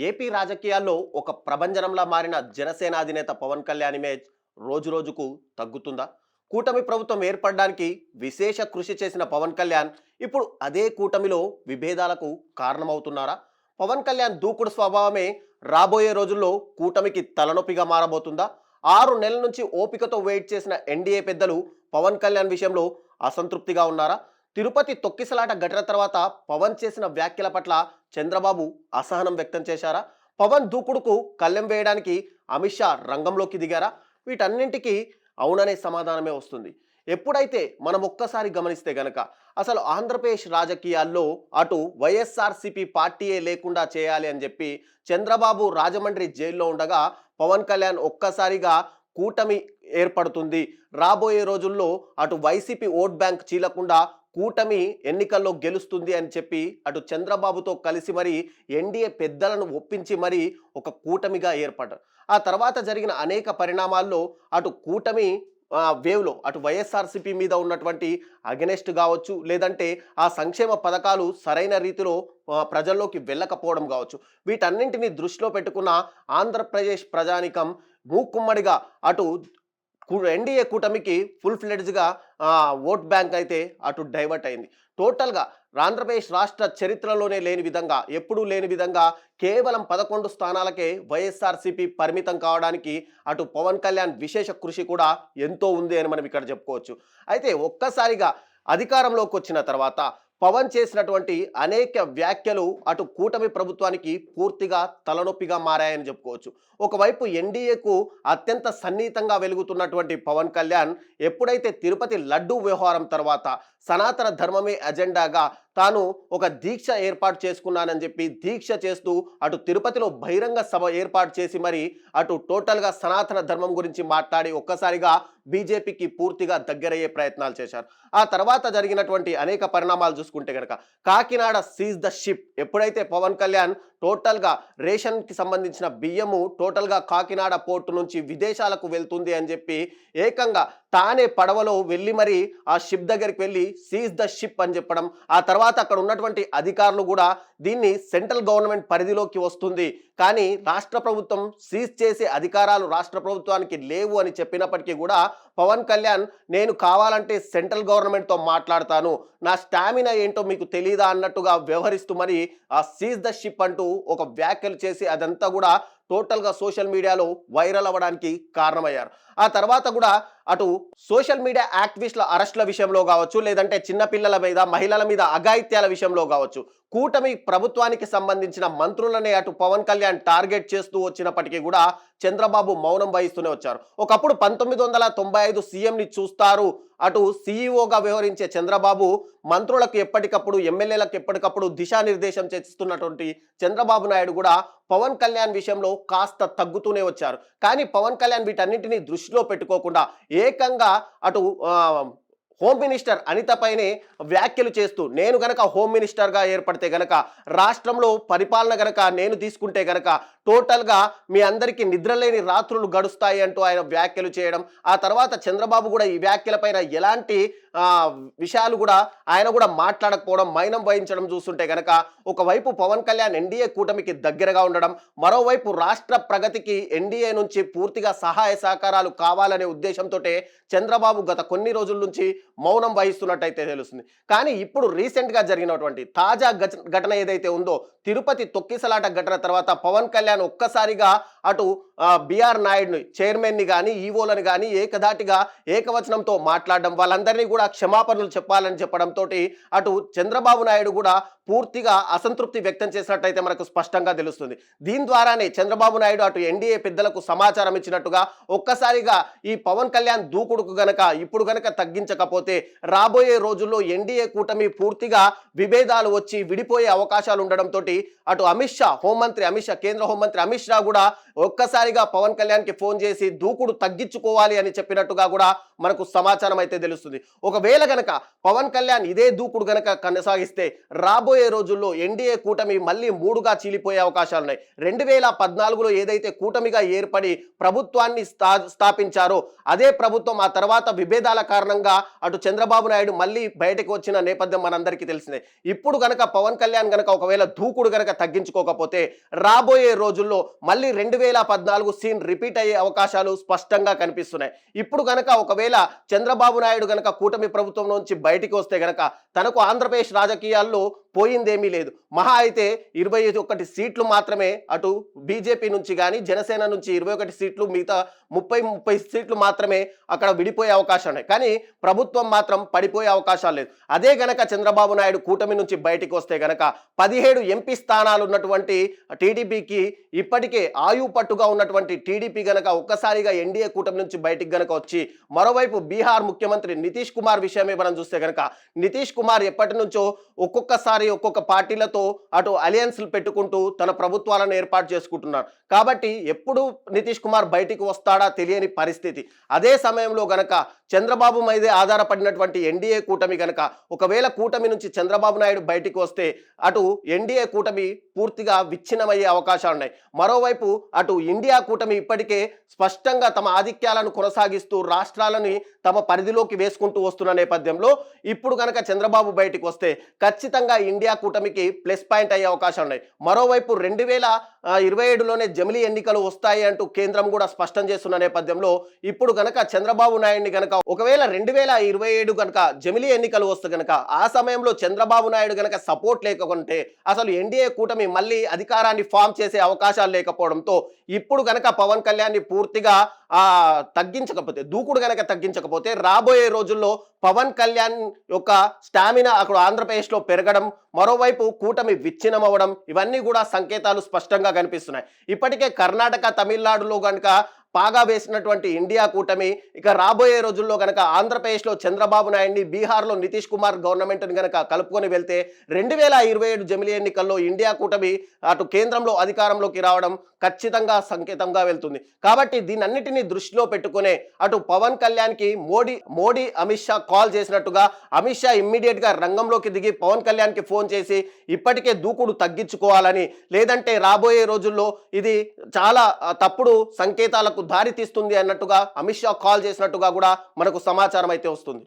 AP రాజకీయాల్లో ఒక ప్రభంజనంలా మారిన జనసేన అధినేత పవన్ కళ్యాణ్ ఇమేజ్ రోజురోజుకు తగ్గుతుందా? కూటమి ప్రభుత్వం ఏర్పడడానికి విశేష కృషి చేసిన పవన్ కళ్యాణ్ ఇప్పుడు అదే కూటమిలో విభేదాలకు కారణమవుతున్నారా? పవన్ కళ్యాణ్ దూకుడు స్వభావమే రాబోయే రోజుల్లో కూటమికి తలనొప్పిగా మారబోతుందా? 6 నెలల నుంచి ఓపికతో వెయిట్ చేసిన ఎన్డీఏ పెద్దలు పవన్ కళ్యాణ్ విషయంలో అసంతృప్తిగా ఉన్నారా? తిరుపతి తొక్కిసలాట ఘటన తర్వాత పవన్ చేసిన వ్యాఖ్యల పట్ల చంద్రబాబు అసహనం వ్యక్తం చేశారా? పవన్ దూకుడుకు కళ్ళెం వేయడానికి అమిత్ షా రంగంలోకి దిగారా? వీటన్నింటికీ అవుననే సమాధానమే వస్తుంది. ఎప్పుడైతే మనం ఒక్కసారి గమనిస్తే గనక అసలు ఆంధ్రప్రదేశ్ రాజకీయాల్లో అటు వైఎస్ఆర్సీపీ పార్టీయే లేకుండా చేయాలి అని చెప్పి చంద్రబాబు రాజమండ్రి జైల్లో ఉండగా పవన్ కళ్యాణ్ ఒక్కసారిగా కూటమి ఏర్పడుతుంది, రాబోయే రోజుల్లో అటు వైసీపీ ఓట్ బ్యాంక్ చీలకుండా కూటమి ఎన్నికల్లో గెలుస్తుంది అని చెప్పి అటు చంద్రబాబుతో కలిసి మరి ఎన్డీఏ పెద్దలను ఒప్పించి మరి ఒక కూటమిగా ఏర్పడ్డారు. ఆ తర్వాత జరిగిన అనేక పరిణామాల్లో అటు కూటమి వేవ్లో అటు వైఎస్ఆర్సీపీ మీద ఉన్నటువంటి అగెనెస్ట్ కావచ్చు, లేదంటే ఆ సంక్షేమ పథకాలు సరైన రీతిలో ప్రజల్లోకి వెళ్ళకపోవడం కావచ్చు, వీటన్నింటినీ దృష్టిలో పెట్టుకున్న ఆంధ్రప్రదేశ్ ప్రజానికం మూకుమ్మడిగా అటు ఎన్డీఏ కూటమికి ఫుల్ ఫ్లెడ్జ్గా ఓట్ బ్యాంక్ అయితే అటు డైవర్ట్ అయింది. టోటల్గా ఆంధ్రప్రదేశ్ రాష్ట్ర చరిత్రలోనే లేని విధంగా, ఎప్పుడూ లేని విధంగా కేవలం 11 స్థానాలకే వైఎస్ఆర్సీపీ పరిమితం కావడానికి అటు పవన్ కళ్యాణ్ విశేష కృషి కూడా ఎంతో ఉంది అని మనం ఇక్కడ చెప్పుకోవచ్చు. అయితే ఒక్కసారిగా అధికారంలోకి వచ్చిన తర్వాత పవన్ చేసినటువంటి అనేక వ్యాఖ్యలు అటు కూటమి ప్రభుత్వానికి పూర్తిగా తలనొప్పిగా మారాయని చెప్పుకోవచ్చు. ఒకవైపు ఎన్డీఏకు అత్యంత సన్నిహితంగా వెలుగుతున్నటువంటి పవన్ కళ్యాణ్ ఎప్పుడైతే తిరుపతి లడ్డూ వ్యవహారం తర్వాత సనాతన ధర్మమే అజెండాగా తాను ఒక దీక్ష ఏర్పాటు చేసుకున్నానని చెప్పి దీక్ష చేస్తూ అటు తిరుపతిలో బహిరంగ సభ ఏర్పాటు చేసి మరి అటు టోటల్గా సనాతన ధర్మం గురించి మాట్లాడి ఒక్కసారిగా బీజేపీకి పూర్తిగా దగ్గరయ్యే ప్రయత్నాలు చేశారు. ఆ తర్వాత జరిగినటువంటి అనేక పరిణామాలు చూసుకుంటే కనుక కాకినాడ సీజ్ ద షిప్, ఎప్పుడైతే పవన్ కళ్యాణ్ టోటల్గా రేషన్కి సంబంధించిన బియ్యము టోటల్గా కాకినాడ పోర్టు నుంచి విదేశాలకు వెళ్తుంది అని చెప్పి ఏకంగా తానే పడవలో వెళ్ళి మరి ఆ షిప్ దగ్గరికి వెళ్ళి సీజ్ ద షిప్ అని చెప్పడం, ఆ తర్వాత అక్కడ ఉన్నటువంటి అధికారులు కూడా దీన్ని సెంట్రల్ గవర్నమెంట్ పరిధిలోకి వస్తుంది, కానీ రాష్ట్ర ప్రభుత్వం సీజ్ చేసే అధికారాలు రాష్ట్ర ప్రభుత్వానికి లేవు అని చెప్పినప్పటికీ కూడా పవన్ కళ్యాణ్ నేను కావాలంటే సెంట్రల్ గవర్నమెంట్తో మాట్లాడతాను, నా స్టామినా ఏంటో మీకు తెలీదా అన్నట్టుగా వ్యవహరిస్తూ మరి ఆ సీజ్ ద షిప్ అంటూ ఒక వ్యాఖ్యలు చేసి అదంతా కూడా టోటల్గా సోషల్ మీడియాలో వైరల్ అవ్వడానికి కారణమయ్యారు. ఆ తర్వాత కూడా అటు సోషల్ మీడియా యాక్టివిస్టుల అరెస్టుల విషయంలో కావచ్చు, లేదంటే చిన్నపిల్లల మీద మహిళల మీద అఘాయిత్యాల విషయంలో కావచ్చు, కూటమి ప్రభుత్వానికి సంబంధించిన మంత్రులనే అటు పవన్ కళ్యాణ్ టార్గెట్ చేస్తూ వచ్చినప్పటికీ కూడా చంద్రబాబు మౌనం వహిస్తూనే వచ్చారు. ఒకప్పుడు 1995 సీఎంని చూస్తారు అటు సీఈఓగా వ్యవహరించే చంద్రబాబు మంత్రులకు ఎప్పటికప్పుడు ఎమ్మెల్యేలకు ఎప్పటికప్పుడు దిశానిర్దేశం చేస్తున్నటువంటి చంద్రబాబు నాయుడు కూడా పవన్ కళ్యాణ్ విషయంలో కాస్త తగ్గుతూనే వచ్చారు. కానీ పవన్ కళ్యాణ్ వీటన్నింటినీ దృష్టిలో పెట్టుకోకుండా ఏకంగా అటు హోమ్ మినిస్టర్ అనిత పైనే వ్యాఖ్యలు చేస్తూ నేను గనక హోమ్ మినిస్టర్గా ఏర్పడితే గనక రాష్ట్రంలో పరిపాలన గనక నేను తీసుకుంటే గనక టోటల్గా మీ అందరికీ నిద్రలేని రాత్రులు గడుస్తాయి అంటూ ఆయన వ్యాఖ్యలు చేయడం, ఆ తర్వాత చంద్రబాబు కూడా ఈ వ్యాఖ్యలపైన ఎలాంటి విషయాలు కూడా ఆయన కూడా మాట్లాడకపోవడం, మౌనం వహించడం చూస్తుంటే గనక ఒకవైపు పవన్ కళ్యాణ్ ఎన్డీఏ కూటమికి దగ్గరగా ఉండడం, మరోవైపు రాష్ట్ర ప్రగతికి ఎన్డీఏ నుంచి పూర్తిగా సహాయ సహకారాలు కావాలనే ఉద్దేశంతో చంద్రబాబు గత కొన్ని రోజుల నుంచి మౌనం వహిస్తున్నట్టయితే తెలుస్తుంది. కానీ ఇప్పుడు రీసెంట్గా జరిగినటువంటి తాజా ఘటన ఏదైతే ఉందో తిరుపతి తొక్కిసలాట ఘటన తర్వాత పవన్ కళ్యాణ్ ఒక్కసారిగా అటు బిఆర్ నాయుడుని చైర్మన్ని కానీ ఈవోలను కానీ ఏకధాటిగా ఏకవచనంతో మాట్లాడడం, వాళ్ళందరినీ కూడా క్షమాపణలు చెప్పాలని చెప్పడంతో అటు చంద్రబాబు నాయుడు కూడా పూర్తిగా అసంతృప్తి వ్యక్తం చేసినట్టయితే మనకు స్పష్టంగా తెలుస్తుంది. దీని ద్వారానే చంద్రబాబు నాయుడు అటు ఎన్డీఏ పెద్దలకు సమాచారం ఇచ్చినట్టుగా ఒక్కసారిగా ఈ పవన్ కళ్యాణ్ దూకుడుకు గనక ఇప్పుడు గనక తగ్గించకపోతే రాబోయే రోజుల్లో ఎన్డీఏ కూటమి పూర్తిగా విభేదాలు వచ్చి విడిపోయే అవకాశాలు ఉండడంతో అటు అమిత్ షా కేంద్ర హోంమంత్రి అమిత్ షా కూడా ఒక్కసారిగా పవన్ కళ్యాణ్కి ఫోన్ చేసి దూకుడు తగ్గించుకోవాలి అని చెప్పినట్టుగా కూడా మనకు సమాచారం అయితే తెలుస్తుంది. ఒకవేళ గనక పవన్ కళ్యాణ్ ఇదే దూకుడు గనక కొనసాగిస్తే రాబోయే రోజుల్లో ఎన్డీఏ కూటమి మళ్ళీ మూడుగా చీలిపోయే అవకాశాలున్నాయి. 2014లో ఏదైతే కూటమిగా ఏర్పడి ప్రభుత్వాన్ని స్థాపించారో అదే ప్రభుత్వం ఆ తర్వాత విభేదాల కారణంగా అటు చంద్రబాబు నాయుడు మళ్ళీ బయటకు వచ్చిన నేపథ్యం మనందరికీ తెలిసిందే. ఇప్పుడు గనక పవన్ కళ్యాణ్ గనక ఒకవేళ దూకుడు గనక తగ్గించుకోకపోతే రాబోయే రోజుల్లో మళ్ళీ 2014 సీన్ రిపీట్ అయ్యే అవకాశాలు స్పష్టంగా కనిపిస్తున్నాయి. ఇప్పుడు గనక ఒకవేళ చంద్రబాబు నాయుడు గనక కూటమి ప్రభుత్వం నుంచి బయటికి వస్తే గనక తనకు ఆంధ్రప్రదేశ్ రాజకీయాల్లో పోయిందేమీ లేదు. మహా అయితే 21 సీట్లు మాత్రమే అటు బీజేపీ నుంచి కానీ జనసేన నుంచి 21 సీట్లు, మిగతా 30 సీట్లు మాత్రమే అక్కడ విడిపోయే అవకాశం ఉన్నాయి. కానీ ప్రభుత్వం మాత్రం పడిపోయే అవకాశాలు లేదు. అదే గనక చంద్రబాబు నాయుడు కూటమి నుంచి బయటికి వస్తే గనక 17 ఎంపీ స్థానాలు ఉన్నటువంటి టీడీపీకి ఇప్పటికే ఆయువు పట్టుగా ఉన్నటువంటి టీడీపీ గనక ఒక్కసారిగా ఎన్డీఏ కూటమి నుంచి బయటికి గనక వచ్చి మరోవైపు బీహార్ ముఖ్యమంత్రి నితీష్ కుమార్ విషయమే మనం చూస్తే గనక నితీష్ కుమార్ ఎప్పటి నుంచో ఒక్కొక్క పార్టీలతో అటు అలయన్స్లు పెట్టుకుంటూ తన ప్రభుత్వాలను ఏర్పాటు చేసుకుంటున్నారు. కాబట్టి ఎప్పుడు నితీష్ కుమార్ బయటికి వస్తాడా తెలియని పరిస్థితి. అదే సమయంలో గనక చంద్రబాబు మీదే ఆధారపడినటువంటి ఎన్డీఏ కూటమి గనక ఒకవేళ కూటమి నుంచి చంద్రబాబు నాయుడు బయటికి వస్తే అటు ఎన్డీఏ కూటమి పూర్తిగా విచ్ఛిన్నమయ్యే అవకాశాలు ఉన్నాయి. మరోవైపు అటు ఇండియా కూటమి ఇప్పటికే స్పష్టంగా తమ ఆధిక్యాలను కొనసాగిస్తూ రాష్ట్రాలని తమ పరిధిలోకి వేసుకుంటూ వస్తున్న నేపథ్యంలో ఇప్పుడు గనక చంద్రబాబు బయటికి వస్తే ఖచ్చితంగా ఇండియా కూటమికి ప్లస్ పాయింట్ అయ్యే అవకాశాలు ఉన్నాయి. మరోవైపు 2027లోనే జమిలీ ఎన్నికలు వస్తాయి అంటూ కేంద్రం కూడా స్పష్టం చేస్తున్న నేపథ్యంలో ఇప్పుడు గనక చంద్రబాబు నాయుడిని గనక ఒకవేళ 2027 గనక జమిలీ ఎన్నికలు వస్తే గనక ఆ సమయంలో చంద్రబాబు నాయుడు గనక సపోర్ట్ లేకుంటే అసలు ఎన్డీఏ కూటమి మళ్ళీ అధికారాన్ని ఫామ్ చేసే అవకాశాలు లేకపోవడంతో ఇప్పుడు గనక పవన్ కళ్యాణ్ పూర్తిగా తగ్గించకపోతే దూకుడు గనక తగ్గించకపోతే రాబోయే రోజుల్లో పవన్ కళ్యాణ్ యొక్క స్టామినా అక్కడ ఆంధ్రప్రదేశ్లో పెరగడం, మరోవైపు కూటమి విచ్ఛిన్నం అవ్వడం ఇవన్నీ కూడా సంకేతాలు స్పష్టంగా కనిపిస్తున్నాయి. ఇప్పటికే కర్ణాటక, తమిళనాడులో గనక పాగా వేసినటువంటి ఇండియా కూటమి ఇక రాబోయే రోజుల్లో గనక ఆంధ్రప్రదేశ్లో చంద్రబాబు నాయుడిని, బీహార్లో నితీష్ కుమార్ గవర్నమెంట్ని గనక కలుపుకొని వెళ్తే 2027 జమిలీ ఎన్నికల్లో ఇండియా కూటమి అటు కేంద్రంలో అధికారంలోకి రావడం ఖచ్చితంగా సంకేతంగా వెళ్తుంది. కాబట్టి దీనన్నిటినీ దృష్టిలో పెట్టుకునే అటు పవన్ కళ్యాణ్కి మోడీ అమిత్ షా కాల్ చేసినట్టుగా అమిత్ షా ఇమ్మీడియట్ గా రంగంలోకి దిగి పవన్ కళ్యాణ్కి ఫోన్ చేసి ఇప్పటికే దూకుడు తగ్గించుకోవాలని, లేదంటే రాబోయే రోజుల్లో ఇది చాలా తప్పుడు సంకేతాలకు దారి తీస్తుంది అన్నట్టుగా అమిత్ షా కాల్ చేసినట్టుగా కూడా మనకు సమాచారం అయితే వస్తుంది.